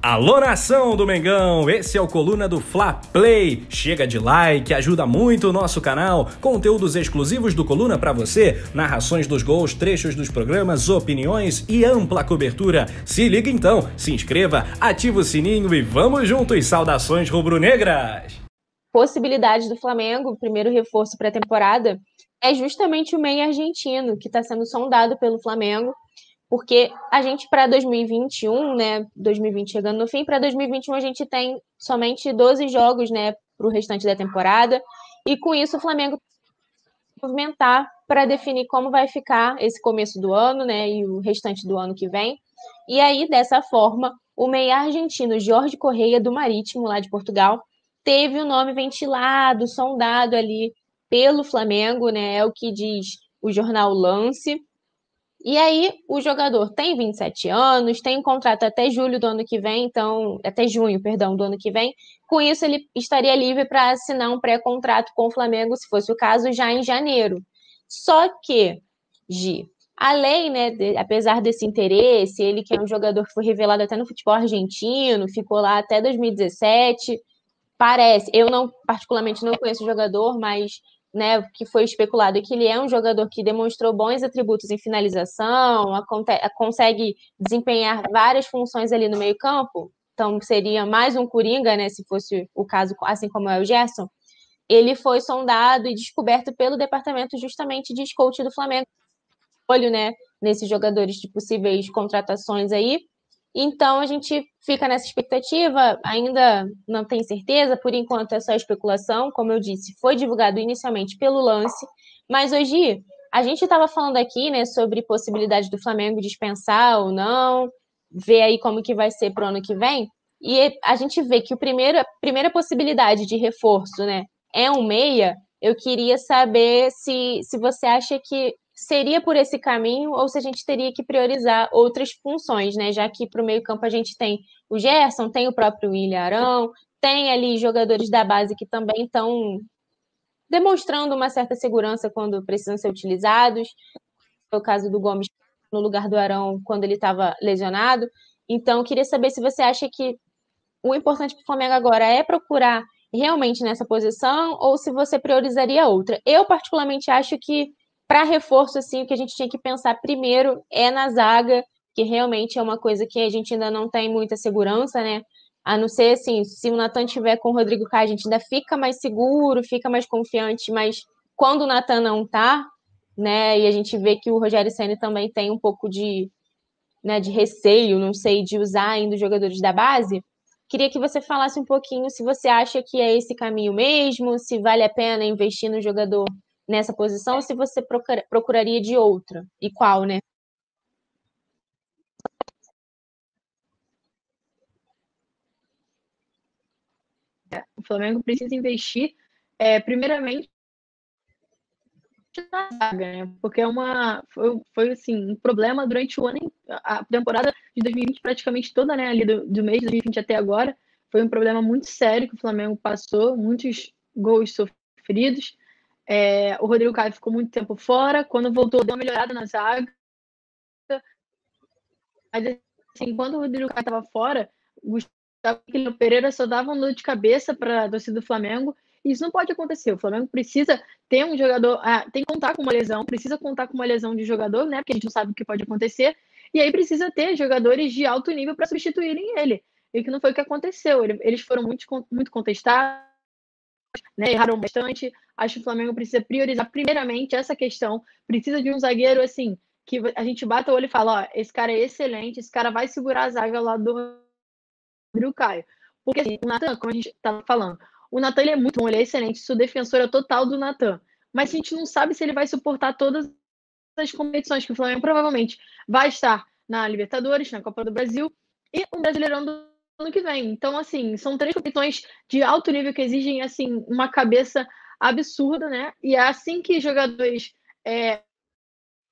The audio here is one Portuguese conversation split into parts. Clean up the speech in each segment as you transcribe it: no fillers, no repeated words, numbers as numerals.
Alô, nação do Mengão, esse é o Coluna do Fla Play. Chega de like, ajuda muito o nosso canal. Conteúdos exclusivos do Coluna pra você, narrações dos gols, trechos dos programas, opiniões e ampla cobertura. Se liga então, se inscreva, ativa o sininho e vamos juntos. Saudações rubro-negras! Possibilidade do Flamengo, o primeiro reforço pré-temporada, é justamente o meio argentino, que está sendo sondado pelo Flamengo. Porque a gente, para 2021, né, 2020 chegando no fim, para 2021 a gente tem somente 12 jogos, né, para o restante da temporada, e com isso o Flamengo movimentar para definir como vai ficar esse começo do ano, né, e o restante do ano que vem. E aí, dessa forma, o meia argentino Jorge Correia, do Marítimo, lá de Portugal, teve o nome ventilado, sondado ali pelo Flamengo, né, é o que diz o jornal Lance. E aí, o jogador tem 27 anos, tem um contrato até julho do ano que vem, então, até junho, perdão, do ano que vem. Com isso, ele estaria livre para assinar um pré-contrato com o Flamengo, se fosse o caso, já em janeiro. Só que, Gi, a lei, né, apesar desse interesse, ele que é um jogador que foi revelado até no futebol argentino, ficou lá até 2017, parece, eu não particularmente não conheço o jogador, mas né, que foi especulado é que ele é um jogador que demonstrou bons atributos em finalização, consegue desempenhar várias funções ali no meio-campo. Então seria mais um coringa, né, se fosse o caso, assim como é o Gerson. Ele foi sondado e descoberto pelo departamento justamente de scout do Flamengo, olho, né, nesses jogadores de possíveis contratações aí. Então a gente fica nessa expectativa, ainda não tem certeza, por enquanto é só especulação, como eu disse, foi divulgado inicialmente pelo Lance, mas hoje a gente estava falando aqui, né, sobre possibilidade do Flamengo dispensar ou não, ver aí como que vai ser para o ano que vem, e a gente vê que a primeira possibilidade de reforço, né, é um meia. Eu queria saber se você acha que seria por esse caminho ou se a gente teria que priorizar outras funções, né? Já que para o meio-campo a gente tem o Gerson, tem o próprio William Arão, tem ali jogadores da base que também estão demonstrando uma certa segurança quando precisam ser utilizados. Foi o caso do Gomes no lugar do Arão quando ele estava lesionado. Então, eu queria saber se você acha que o importante para o Flamengo agora é procurar realmente nessa posição ou se você priorizaria outra. Eu, particularmente, acho que para reforço, assim, o que a gente tinha que pensar primeiro é na zaga, que realmente é uma coisa que a gente ainda não tem muita segurança, né? A não ser, assim, se o Natan tiver com o Rodrigo Caio, a gente ainda fica mais seguro, fica mais confiante, mas quando o Natan não tá, né, e a gente vê que o Rogério Ceni também tem um pouco de, né, de receio, não sei, de usar ainda os jogadores da base, queria que você falasse um pouquinho se você acha que é esse caminho mesmo, se vale a pena investir no jogador nessa posição, ou se você procuraria de outra. E qual, né? O Flamengo precisa investir, primeiramente, na zaga, né? Porque foi assim, um problema durante o ano, a temporada de 2020 praticamente toda, né? Ali do mês de 2020 até agora, foi um problema muito sério que o Flamengo passou, muitos gols sofridos. O Rodrigo Caio ficou muito tempo fora, quando voltou deu uma melhorada na zaga, mas assim, quando o Rodrigo Caio estava fora, o Gustavo Pereira só dava um dor de cabeça para a torcida do Flamengo. E isso não pode acontecer. O Flamengo precisa ter um jogador, tem que contar com uma lesão, precisa contar com uma lesão de jogador, né? Porque a gente não sabe o que pode acontecer. E aí precisa ter jogadores de alto nível para substituírem ele. E que não foi o que aconteceu. Eles foram muito contestados, né? Erraram bastante. Acho que o Flamengo precisa priorizar primeiramente essa questão. Precisa de um zagueiro assim que a gente bata o olho e fala, ó, esse cara é excelente, esse cara vai segurar a zaga lá do Rodrigo Caio. Porque assim, o Natan, como a gente estava falando, o Natan ele é muito bom, ele é excelente, sou defensora total do Natan. Mas a gente não sabe se ele vai suportar todas as competições que o Flamengo provavelmente vai estar na Libertadores, na Copa do Brasil e o Brasileirão do ano que vem. Então, assim, são 3 competições de alto nível que exigem, assim, uma cabeça absurda, né? E é assim que jogadores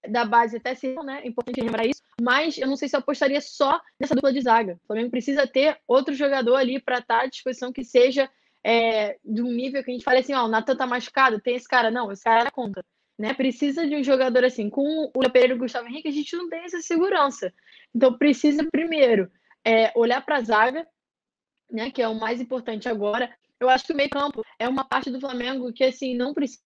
da base até se, né? É importante lembrar isso, mas eu não sei se eu apostaria só nessa dupla de zaga. O Flamengo precisa ter outro jogador ali para estar à disposição que seja de um nível que a gente fale assim, ó, o Natan tá machucado, tem esse cara. Não, esse cara era conta. Né? Precisa de um jogador assim, com o Léo Pereira e o Gustavo Henrique, a gente não tem essa segurança. Então precisa primeiro olhar para a zaga, né, que é o mais importante agora. Eu acho que o meio-campo é uma parte do Flamengo que assim não precisa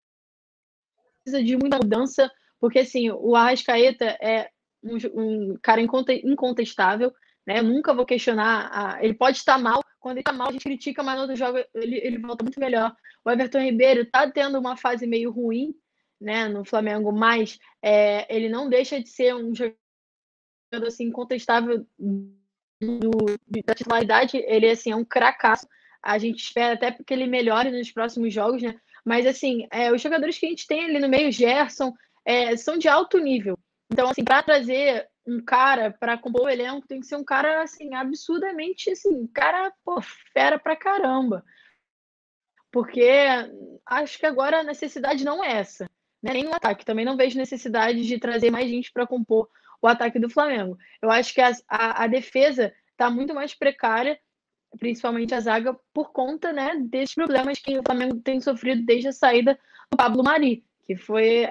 de muita mudança, porque assim, o Arrascaeta é um cara incontestável, né? Eu nunca vou questionar. Ele pode estar mal, quando ele está mal, a gente critica, mas no outro jogo ele volta muito melhor. O Everton Ribeiro está tendo uma fase meio ruim, né, no Flamengo, mas ele não deixa de ser um jogador assim, incontestável da titularidade. Ele assim, é um cracaço. A gente espera até que ele melhore nos próximos jogos, né? Mas assim, os jogadores que a gente tem ali no meio, Gerson, são de alto nível. Então, assim, para trazer um cara para compor o elenco, tem que ser um cara assim, absurdamente assim, cara, pô, fera pra caramba. Porque acho que agora a necessidade não é essa, né? Nem no ataque. Também não vejo necessidade de trazer mais gente para compor o ataque do Flamengo. Eu acho que a defesa está muito mais precária, principalmente a zaga, por conta, né, desses problemas que o Flamengo tem sofrido desde a saída do Pablo Mari, que foi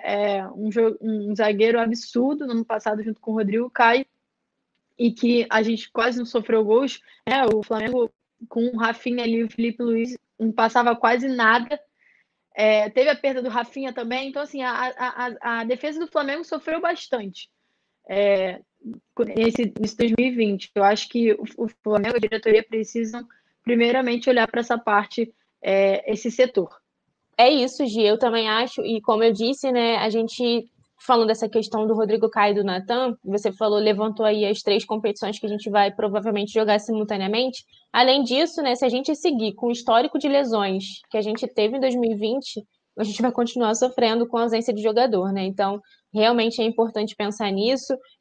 um zagueiro absurdo no ano passado junto com o Rodrigo Caio, e que a gente quase não sofreu gols, né? O Flamengo com o Rafinha ali e o Felipe Luiz não passava quase nada. Teve a perda do Rafinha também, então assim, a defesa do Flamengo sofreu bastante nesse 2020. Eu acho que o Flamengo e a diretoria precisam primeiramente olhar para essa parte, esse setor. É isso, Gi, eu também acho, e como eu disse, né, a gente falando dessa questão do Rodrigo Caio e do Natan, você falou, levantou aí as 3 competições que a gente vai provavelmente jogar simultaneamente. Além disso, né, se a gente seguir com o histórico de lesões que a gente teve em 2020, a gente vai continuar sofrendo com a ausência de jogador, né? Então, realmente é importante pensar nisso.